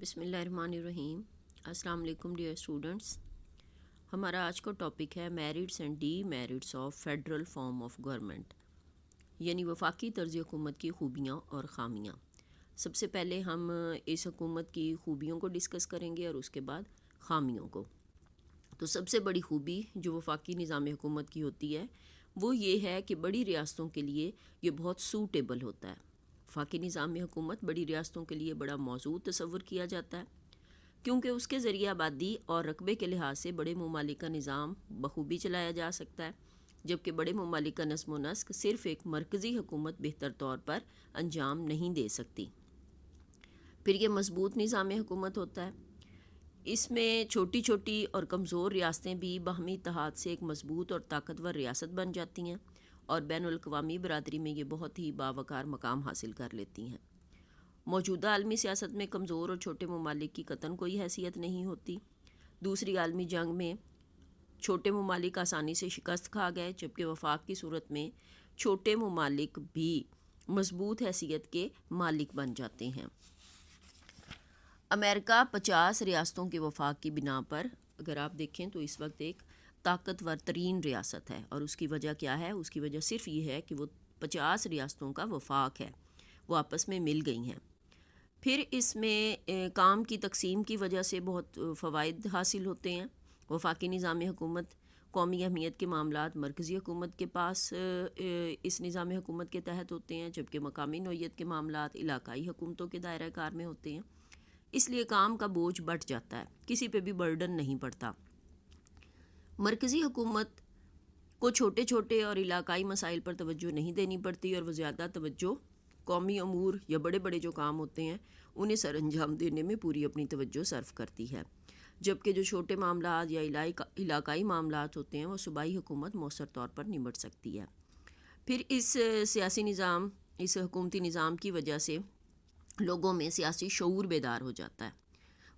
بسم اللہ الرحمن الرحیم۔ السلام علیکم ڈیئر اسٹوڈنٹس۔ ہمارا آج کا ٹاپک ہے merits and D merits of federal form of government, یعنی وفاقی طرز حکومت کی خوبیاں اور خامیاں۔ سب سے پہلے ہم اس حکومت کی خوبیوں کو ڈسکس کریں گے اور اس کے بعد خامیوں کو۔ تو سب سے بڑی خوبی جو وفاقی نظام حکومت کی ہوتی ہے وہ یہ ہے کہ بڑی ریاستوں کے لیے یہ بہت سوٹیبل ہوتا ہے۔ وفاقی نظام حکومت بڑی ریاستوں کے لیے بڑا موزوں تصور کیا جاتا ہے، کیونکہ اس کے ذریعے آبادی اور رقبے کے لحاظ سے بڑے ممالک کا نظام بخوبی چلایا جا سکتا ہے، جبکہ بڑے ممالک کا نظم و نسق صرف ایک مرکزی حکومت بہتر طور پر انجام نہیں دے سکتی۔ پھر یہ مضبوط نظام حکومت ہوتا ہے، اس میں چھوٹی چھوٹی اور کمزور ریاستیں بھی باہمی اتحاد سے ایک مضبوط اور طاقتور ریاست بن جاتی ہیں اور بین الاقوامی برادری میں یہ بہت ہی باوقار مقام حاصل کر لیتی ہیں۔ موجودہ عالمی سیاست میں کمزور اور چھوٹے ممالک کی قطعاً کوئی حیثیت نہیں ہوتی۔ دوسری عالمی جنگ میں چھوٹے ممالک آسانی سے شکست کھا گئے، جبکہ وفاق کی صورت میں چھوٹے ممالک بھی مضبوط حیثیت کے مالک بن جاتے ہیں۔ امریکہ 50 ریاستوں کے وفاق کی بنا پر اگر آپ دیکھیں تو اس وقت ایک طاقتور ترین ریاست ہے، اور اس کی وجہ کیا ہے؟ اس کی وجہ صرف یہ ہے کہ وہ 50 ریاستوں کا وفاق ہے، وہ آپس میں مل گئی ہیں۔ پھر اس میں کام کی تقسیم کی وجہ سے بہت فوائد حاصل ہوتے ہیں۔ وفاقی نظام حکومت قومی اہمیت کے معاملات مرکزی حکومت کے پاس اس نظام حکومت کے تحت ہوتے ہیں، جبکہ مقامی نوعیت کے معاملات علاقائی حکومتوں کے دائرہ کار میں ہوتے ہیں۔ اس لیے کام کا بوجھ بڑھ جاتا ہے، کسی پہ بھی برڈن نہیں پڑتا۔ مرکزی حکومت کو چھوٹے چھوٹے اور علاقائی مسائل پر توجہ نہیں دینی پڑتی، اور وہ زیادہ توجہ قومی امور یا بڑے بڑے جو کام ہوتے ہیں انہیں سر انجام دینے میں پوری اپنی توجہ صرف کرتی ہے، جبکہ جو چھوٹے معاملات یا علاقائی معاملات ہوتے ہیں وہ صوبائی حکومت مؤثر طور پر نمٹ سکتی ہے۔ پھر اس سیاسی نظام، اس حکومتی نظام کی وجہ سے لوگوں میں سیاسی شعور بیدار ہو جاتا ہے۔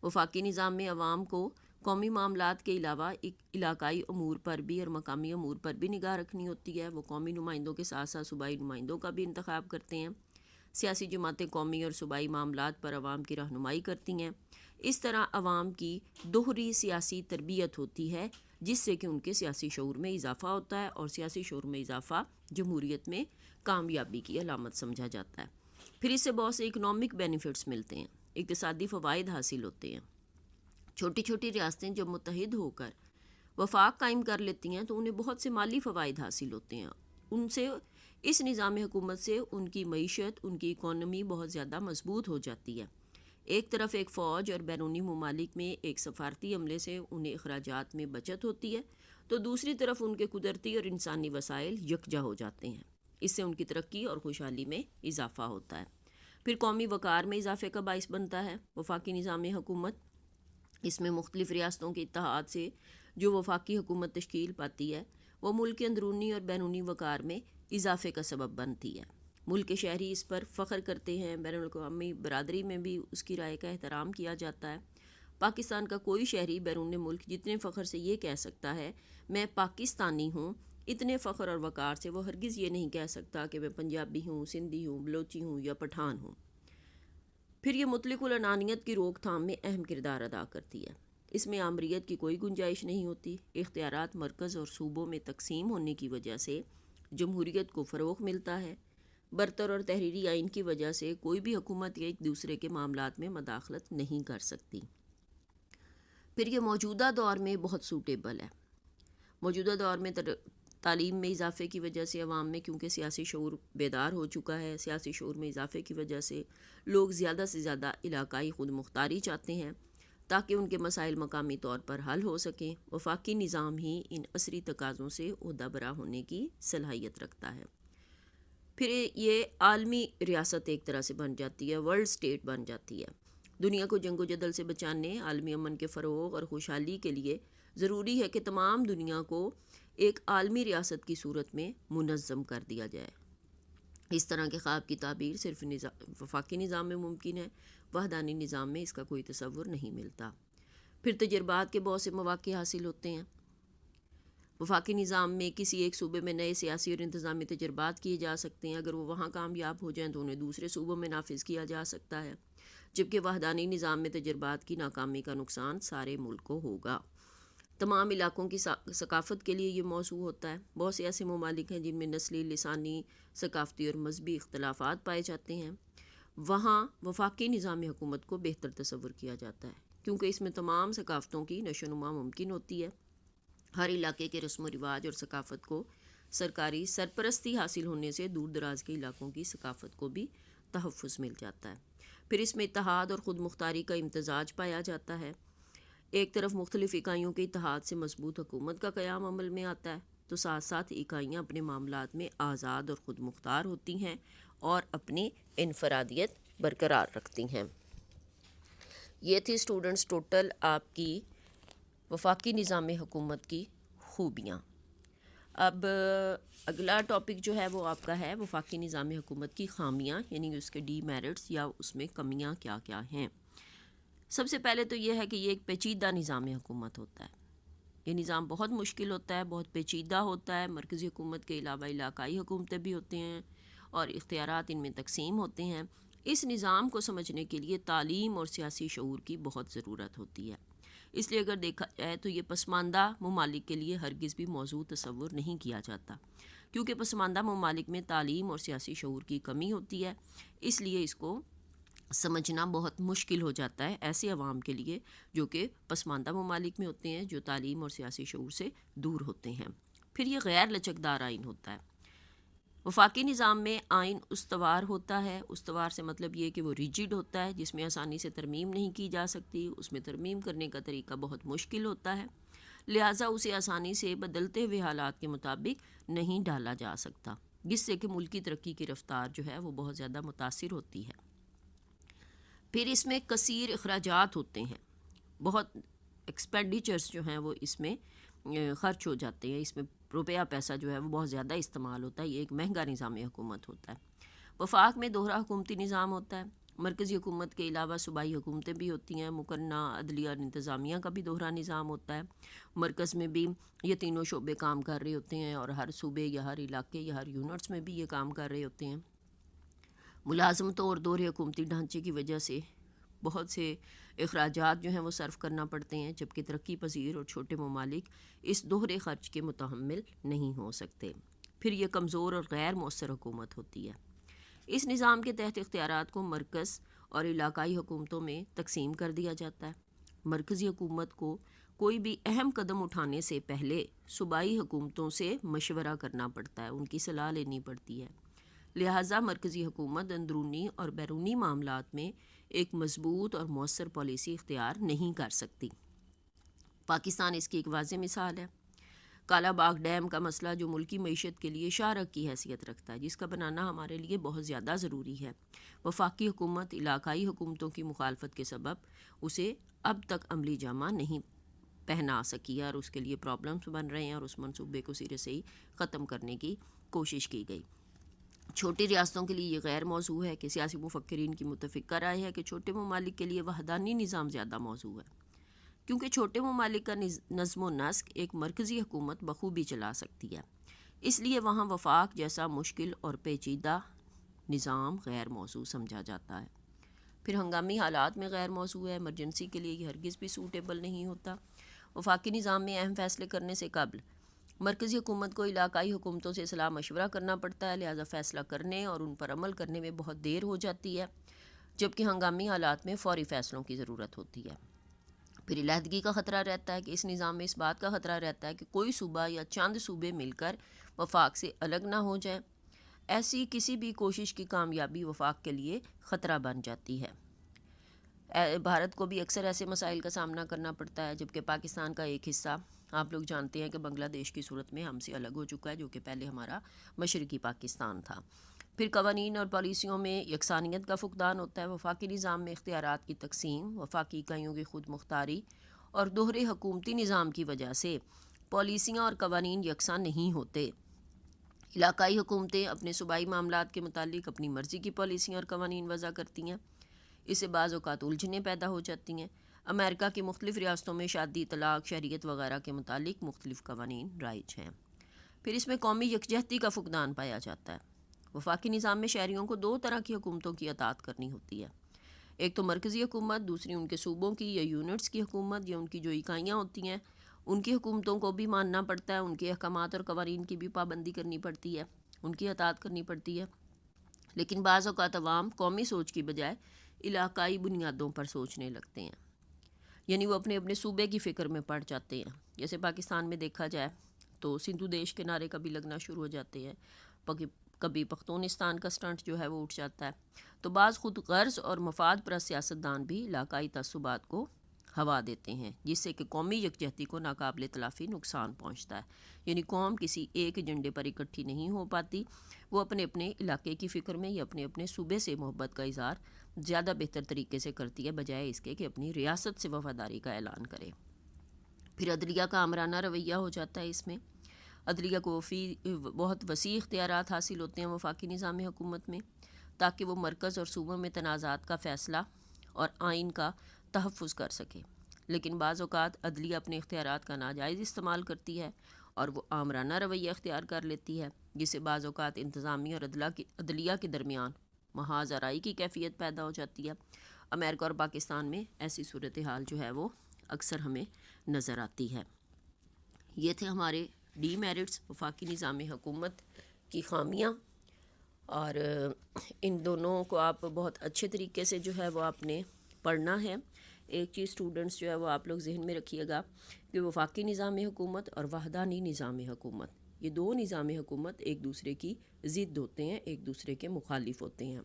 وفاقی نظام میں عوام کو قومی معاملات کے علاوہ علاقائی امور پر بھی اور مقامی امور پر بھی نگاہ رکھنی ہوتی ہے۔ وہ قومی نمائندوں کے ساتھ ساتھ صوبائی نمائندوں کا بھی انتخاب کرتے ہیں۔ سیاسی جماعتیں قومی اور صوبائی معاملات پر عوام کی رہنمائی کرتی ہیں۔ اس طرح عوام کی دوہری سیاسی تربیت ہوتی ہے، جس سے کہ ان کے سیاسی شعور میں اضافہ ہوتا ہے، اور سیاسی شعور میں اضافہ جمہوریت میں کامیابی کی علامت سمجھا جاتا ہے۔ پھر اس سے بہت سے اکنامک بینیفٹس ملتے ہیں، اقتصادی فوائد حاصل ہوتے ہیں۔ چھوٹی چھوٹی ریاستیں جب متحد ہو کر وفاق قائم کر لیتی ہیں تو انہیں بہت سے مالی فوائد حاصل ہوتے ہیں۔ ان سے اس نظام حکومت سے ان کی معیشت، ان کی اکانومی بہت زیادہ مضبوط ہو جاتی ہے۔ ایک طرف ایک فوج اور بیرونی ممالک میں ایک سفارتی عملے سے انہیں اخراجات میں بچت ہوتی ہے، تو دوسری طرف ان کے قدرتی اور انسانی وسائل یکجا ہو جاتے ہیں۔ اس سے ان کی ترقی اور خوشحالی میں اضافہ ہوتا ہے۔ پھر قومی وقار میں اضافے کا باعث بنتا ہے وفاقی نظام حکومت۔ اس میں مختلف ریاستوں کے اتحاد سے جو وفاقی حکومت تشکیل پاتی ہے وہ ملک کے اندرونی اور بیرونی وقار میں اضافے کا سبب بنتی ہے۔ ملک کے شہری اس پر فخر کرتے ہیں، بین الاقوامی برادری میں بھی اس کی رائے کا احترام کیا جاتا ہے۔ پاکستان کا کوئی شہری بیرون ملک جتنے فخر سے یہ کہہ سکتا ہے میں پاکستانی ہوں، اتنے فخر اور وقار سے وہ ہرگز یہ نہیں کہہ سکتا کہ میں پنجابی ہوں، سندھی ہوں، بلوچی ہوں یا پٹھان ہوں۔ پھر یہ مطلق العنانیت کی روک تھام میں اہم کردار ادا کرتی ہے۔ اس میں آمریت کی کوئی گنجائش نہیں ہوتی۔ اختیارات مرکز اور صوبوں میں تقسیم ہونے کی وجہ سے جمہوریت کو فروغ ملتا ہے۔ برتر اور تحریری آئین کی وجہ سے کوئی بھی حکومت ایک دوسرے کے معاملات میں مداخلت نہیں کر سکتی۔ پھر یہ موجودہ دور میں بہت سوٹیبل ہے۔ موجودہ دور میں تعلیم میں اضافے کی وجہ سے عوام میں کیونکہ سیاسی شعور بیدار ہو چکا ہے، سیاسی شعور میں اضافے کی وجہ سے لوگ زیادہ سے زیادہ علاقائی خود مختاری چاہتے ہیں تاکہ ان کے مسائل مقامی طور پر حل ہو سکیں۔ وفاقی نظام ہی ان عصری تقاضوں سے عہدہ برا ہونے کی صلاحیت رکھتا ہے۔ پھر یہ عالمی ریاست ایک طرح سے بن جاتی ہے، ورلڈ سٹیٹ بن جاتی ہے۔ دنیا کو جنگ و جدل سے بچانے، عالمی امن کے فروغ اور خوشحالی کے لیے ضروری ہے کہ تمام دنیا کو ایک عالمی ریاست کی صورت میں منظم کر دیا جائے۔ اس طرح کے خواب کی تعبیر صرف وفاقی نظام میں ممکن ہے، وحدانی نظام میں اس کا کوئی تصور نہیں ملتا۔ پھر تجربات کے بہت سے مواقع حاصل ہوتے ہیں۔ وفاقی نظام میں کسی ایک صوبے میں نئے سیاسی اور انتظامی تجربات کیے جا سکتے ہیں، اگر وہ وہاں کامیاب ہو جائیں تو انہیں دوسرے صوبوں میں نافذ کیا جا سکتا ہے۔ جبکہ وحدانی نظام میں تجربات کی ناکامی کا نقصان سارے ملک کو ہوگا۔ تمام علاقوں کی ثقافت کے لیے یہ موضوع ہوتا ہے۔ بہت سے ایسے ممالک ہیں جن میں نسلی، لسانی، ثقافتی اور مذہبی اختلافات پائے جاتے ہیں۔ وہاں وفاقی نظام حکومت کو بہتر تصور کیا جاتا ہے کیونکہ اس میں تمام ثقافتوں کی نشو و نما ممکن ہوتی ہے۔ ہر علاقے کے رسم و رواج اور ثقافت کو سرکاری سرپرستی حاصل ہونے سے دور دراز کے علاقوں کی ثقافت کو بھی تحفظ مل جاتا ہے۔ پھر اس میں اتحاد اور خود مختاری کا امتزاج پایا جاتا ہے۔ ایک طرف مختلف اکائیوں کے اتحاد سے مضبوط حکومت کا قیام عمل میں آتا ہے، تو ساتھ ساتھ اکائیاں اپنے معاملات میں آزاد اور خود مختار ہوتی ہیں اور اپنی انفرادیت برقرار رکھتی ہیں۔ یہ تھی اسٹوڈنٹس ٹوٹل آپ کی وفاقی نظام حکومت کی خوبیاں۔ اب اگلا ٹاپک جو ہے وہ آپ کا ہے وفاقی نظام حکومت کی خامیاں، یعنی اس کے ڈی میرٹس یا اس میں کمیاں کیا کیا ہیں۔ سب سے پہلے تو یہ ہے کہ یہ ایک پیچیدہ نظام حکومت ہوتا ہے۔ یہ نظام بہت مشکل ہوتا ہے، بہت پیچیدہ ہوتا ہے۔ مرکزی حکومت کے علاوہ علاقائی حکومتیں بھی ہوتے ہیں اور اختیارات ان میں تقسیم ہوتے ہیں۔ اس نظام کو سمجھنے کے لیے تعلیم اور سیاسی شعور کی بہت ضرورت ہوتی ہے۔ اس لیے اگر دیکھا جائے تو یہ پسماندہ ممالک کے لیے ہرگز بھی موضوع تصور نہیں کیا جاتا، کیونکہ پسماندہ ممالک میں تعلیم اور سیاسی شعور کی کمی ہوتی ہے۔ اس لیے اس کو سمجھنا بہت مشکل ہو جاتا ہے ایسے عوام کے لیے جو کہ پسماندہ ممالک میں ہوتے ہیں، جو تعلیم اور سیاسی شعور سے دور ہوتے ہیں۔ پھر یہ غیر لچکدار آئین ہوتا ہے۔ وفاقی نظام میں آئین استوار ہوتا ہے۔ استوار سے مطلب یہ کہ وہ ریجڈ ہوتا ہے، جس میں آسانی سے ترمیم نہیں کی جا سکتی، اس میں ترمیم کرنے کا طریقہ بہت مشکل ہوتا ہے، لہٰذا اسے آسانی سے بدلتے ہوئے حالات کے مطابق نہیں ڈالا جا سکتا، جس سے کہ ملکی ترقی کی رفتار جو ہے وہ بہت زیادہ متاثر ہوتی ہے۔ پھر اس میں کثیر اخراجات ہوتے ہیں، بہت ایکسپینڈیچرز جو ہیں وہ اس میں خرچ ہو جاتے ہیں، اس میں روپیہ پیسہ جو ہے وہ بہت زیادہ استعمال ہوتا ہے۔ یہ ایک مہنگا نظام حکومت ہوتا ہے۔ وفاق میں دوہرا حکومتی نظام ہوتا ہے۔ مرکزی حکومت کے علاوہ صوبائی حکومتیں بھی ہوتی ہیں، مقننہ، عدلیہ اور انتظامیہ کا بھی دوہرا نظام ہوتا ہے۔ مرکز میں بھی یہ تینوں شعبے کام کر رہے ہوتے ہیں اور ہر صوبے یا ہر علاقے یا ہر یونٹس میں بھی یہ کام کر رہے ہوتے ہیں۔ ملازمتوں اور دوہرے حکومتی ڈھانچے کی وجہ سے بہت سے اخراجات جو ہیں وہ صرف کرنا پڑتے ہیں، جبکہ ترقی پذیر اور چھوٹے ممالک اس دوہرے خرچ کے متحمل نہیں ہو سکتے۔ پھر یہ کمزور اور غیر مؤثر حکومت ہوتی ہے۔ اس نظام کے تحت اختیارات کو مرکز اور علاقائی حکومتوں میں تقسیم کر دیا جاتا ہے۔ مرکزی حکومت کو کوئی بھی اہم قدم اٹھانے سے پہلے صوبائی حکومتوں سے مشورہ کرنا پڑتا ہے، ان کی صلاح لینی پڑتی ہے، لہٰذا مرکزی حکومت اندرونی اور بیرونی معاملات میں ایک مضبوط اور مؤثر پالیسی اختیار نہیں کر سکتی۔ پاکستان اس کی ایک واضح مثال ہے۔ کالا باغ ڈیم کا مسئلہ جو ملکی معیشت کے لیے شاہراہ کی حیثیت رکھتا ہے، جس کا بنانا ہمارے لیے بہت زیادہ ضروری ہے، وفاقی حکومت علاقائی حکومتوں کی مخالفت کے سبب اسے اب تک عملی جامہ نہیں پہنا سکی ہے اور اس کے لیے پرابلمس بن رہے ہیں اور اس منصوبے کو سرے سے ہی ختم کرنے کی کوشش کی گئی۔ چھوٹی ریاستوں کے لیے یہ غیر موضوع ہے کہ سیاسی مفکرین کی متفقہ رائے ہے کہ چھوٹے ممالک کے لیے وحدانی نظام زیادہ موضوع ہے، کیونکہ چھوٹے ممالک کا نظم و نسق ایک مرکزی حکومت بخوبی چلا سکتی ہے، اس لیے وہاں وفاق جیسا مشکل اور پیچیدہ نظام غیر موضوع سمجھا جاتا ہے۔ پھر ہنگامی حالات میں غیر موضوع ہے، ایمرجنسی کے لیے یہ ہرگز بھی سوٹیبل نہیں ہوتا۔ وفاقی نظام میں اہم فیصلے کرنے سے قبل مرکزی حکومت کو علاقائی حکومتوں سے صلاح مشورہ کرنا پڑتا ہے، لہٰذا فیصلہ کرنے اور ان پر عمل کرنے میں بہت دیر ہو جاتی ہے، جبکہ ہنگامی حالات میں فوری فیصلوں کی ضرورت ہوتی ہے۔ پھر علیحدگی کا خطرہ رہتا ہے کہ اس نظام میں اس بات کا خطرہ رہتا ہے کہ کوئی صوبہ یا چند صوبے مل کر وفاق سے الگ نہ ہو جائیں۔ ایسی کسی بھی کوشش کی کامیابی وفاق کے لیے خطرہ بن جاتی ہے۔ بھارت کو بھی اکثر ایسے مسائل کا سامنا کرنا پڑتا ہے، جبکہ پاکستان کا ایک حصہ آپ لوگ جانتے ہیں کہ بنگلہ دیش کی صورت میں ہم سے الگ ہو چکا ہے، جو کہ پہلے ہمارا مشرقی پاکستان تھا۔ پھر قوانین اور پالیسیوں میں یکسانیت کا فقدان ہوتا ہے۔ وفاقی نظام میں اختیارات کی تقسیم، وفاقی اکائیوں کی خود مختاری اور دوہرے حکومتی نظام کی وجہ سے پالیسیاں اور قوانین یکساں نہیں ہوتے۔ علاقائی حکومتیں اپنے صوبائی معاملات کے متعلق اپنی مرضی کی پالیسیاں اور قوانین وضع کرتی ہیں، اس سے بعض اوقات الجھنیں پیدا ہو جاتی ہیں۔ امریکہ کی مختلف ریاستوں میں شادی، طلاق، شہریت وغیرہ کے متعلق مختلف قوانین رائج ہیں۔ پھر اس میں قومی یکجہتی کا فقدان پایا جاتا ہے۔ وفاقی نظام میں شہریوں کو دو طرح کی حکومتوں کی اطاعت کرنی ہوتی ہے، ایک تو مرکزی حکومت، دوسری ان کے صوبوں کی یا یونٹس کی حکومت یا ان کی جو اکائیاں ہوتی ہیں ان کی حکومتوں کو بھی ماننا پڑتا ہے، ان کے احکامات اور قوانین کی بھی پابندی کرنی پڑتی ہے، ان کی اطاعت کرنی پڑتی ہے۔ لیکن بعض اوقات عوام قومی سوچ کی بجائے علاقائی بنیادوں پر سوچنے لگتے ہیں، یعنی وہ اپنے اپنے صوبے کی فکر میں پڑ جاتے ہیں۔ جیسے پاکستان میں دیکھا جائے تو سندھو دیش کے نعرے کبھی لگنا شروع ہو جاتے ہیں، کبھی پختونستان کا سٹنٹ جو ہے وہ اٹھ جاتا ہے۔ تو بعض خود غرض اور مفاد پرست سیاستدان بھی علاقائی تعصبات کو ہوا دیتے ہیں، جس سے کہ قومی یکجہتی کو ناقابل تلافی نقصان پہنچتا ہے، یعنی قوم کسی ایک ایجنڈے پر اکٹھی نہیں ہو پاتی، وہ اپنے اپنے علاقے کی فکر میں یا اپنے اپنے صوبے سے محبت کا اظہار زیادہ بہتر طریقے سے کرتی ہے بجائے اس کے کہ اپنی ریاست سے وفاداری کا اعلان کرے۔ پھر عدلیہ کا آمرانہ رویہ ہو جاتا ہے اس میں۔ عدلیہ کو بہت وسیع اختیارات حاصل ہوتے ہیں وفاقی نظام حکومت میں، تاکہ وہ مرکز اور صوبوں میں تنازعات کا فیصلہ اور آئین کا تحفظ کر سکے۔ لیکن بعض اوقات عدلیہ اپنے اختیارات کا ناجائز استعمال کرتی ہے اور وہ آمرانہ رویہ اختیار کر لیتی ہے، جس سے بعض اوقات انتظامی اور عدلیہ کے درمیان محاذ آرائی کی کیفیت پیدا ہو جاتی ہے۔ امریکہ اور پاکستان میں ایسی صورتحال جو ہے وہ اکثر ہمیں نظر آتی ہے۔ یہ تھے ہمارے ڈی میرٹس، وفاقی نظام حکومت کی خامیاں، اور ان دونوں کو آپ بہت اچھے طریقے سے جو ہے وہ آپ نے پڑھنا ہے۔ ایک چیز اسٹوڈنٹس جو ہے وہ آپ لوگ ذہن میں رکھیے گا کہ وفاقی نظام حکومت اور وحدانی نظام حکومت، یہ دو نظام حکومت ایک دوسرے کی ضد ہوتے ہیں، ایک دوسرے کے مخالف ہوتے ہیں۔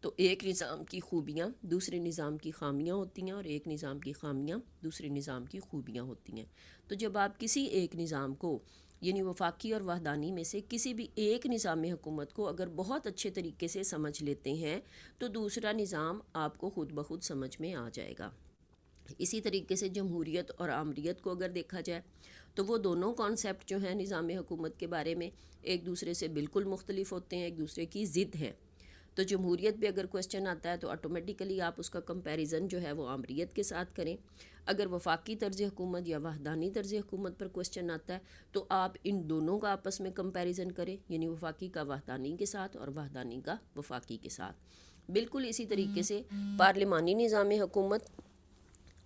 تو ایک نظام کی خوبیاں دوسرے نظام کی خامیاں ہوتی ہیں، اور ایک نظام کی خامیاں دوسرے نظام کی خوبیاں ہوتی ہیں۔ تو جب آپ کسی ایک نظام کو، یعنی وفاقی اور وحدانی میں سے کسی بھی ایک نظام حکومت کو اگر بہت اچھے طریقے سے سمجھ لیتے ہیں تو دوسرا نظام آپ کو خود بخود سمجھ میں آ جائے گا۔ اسی طریقے سے جمہوریت اور آمریت کو اگر دیکھا جائے تو وہ دونوں کانسیپٹ جو ہیں نظام حکومت کے بارے میں ایک دوسرے سے بالکل مختلف ہوتے ہیں، ایک دوسرے کی ضد ہیں۔ تو جمہوریت پہ اگر کوسچن آتا ہے تو آٹومیٹیکلی آپ اس کا کمپیریزن جو ہے وہ آمریت کے ساتھ کریں۔ اگر وفاقی طرز حکومت یا وحدانی طرز حکومت پر کوسچن آتا ہے تو آپ ان دونوں کا آپس میں کمپیریزن کریں، یعنی وفاقی کا وحدانی کے ساتھ اور وحدانی کا وفاقی کے ساتھ۔ بالکل اسی طریقے سے پارلیمانی نظام حکومت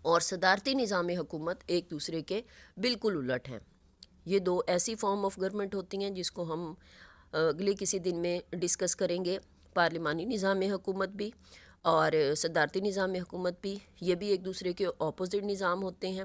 اور صدارتی نظام حکومت ایک دوسرے کے بالکل الٹ ہیں۔ یہ دو ایسی فارم آف گورنمنٹ ہوتی ہیں جس کو ہم اگلے کسی دن میں ڈسکس کریں گے۔ پارلیمانی نظام حکومت بھی اور صدارتی نظام حکومت بھی، یہ بھی ایک دوسرے کے اپوزٹ نظام ہوتے ہیں۔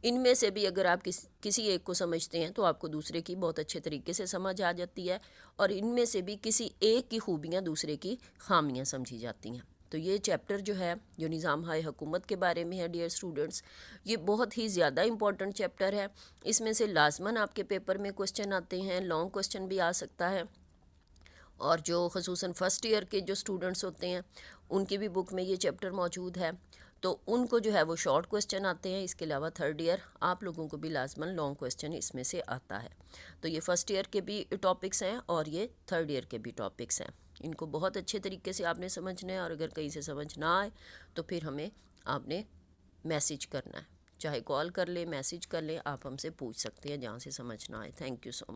ان میں سے بھی اگر آپ کسی ایک کو سمجھتے ہیں تو آپ کو دوسرے کی بہت اچھے طریقے سے سمجھ آ جاتی ہے، اور ان میں سے بھی کسی ایک کی خوبیاں دوسرے کی خامیاں سمجھی جاتی ہیں۔ تو یہ چیپٹر جو ہے جو نظام ہائے حکومت کے بارے میں ہے ڈیئر اسٹوڈنٹس، یہ بہت ہی زیادہ امپورٹنٹ چیپٹر ہے۔ اس میں سے لازماً آپ کے پیپر میں کوسچن آتے ہیں، لانگ کوسچن بھی آ سکتا ہے، اور جو خصوصاً فرسٹ ایئر کے جو اسٹوڈنٹس ہوتے ہیں ان کی بھی بک میں یہ چیپٹر موجود ہے، تو ان کو جو ہے وہ شارٹ کوسچن آتے ہیں۔ اس کے علاوہ تھرڈ ایئر آپ لوگوں کو بھی لازماً لانگ کوسچن اس میں سے آتا ہے۔ تو یہ فرسٹ ایئر کے بھی ٹاپکس ہیں اور یہ تھرڈ ایئر کے بھی ٹاپکس ہیں۔ ان کو بہت اچھے طریقے سے آپ نے سمجھنا ہے، اور اگر کہیں سے سمجھ نہ آئے تو پھر ہمیں آپ نے میسیج کرنا ہے، چاہے کال کر لیں، میسیج کر لیں، آپ ہم سے پوچھ سکتے ہیں جہاں سے سمجھ نہ آئے۔ Thank you so much.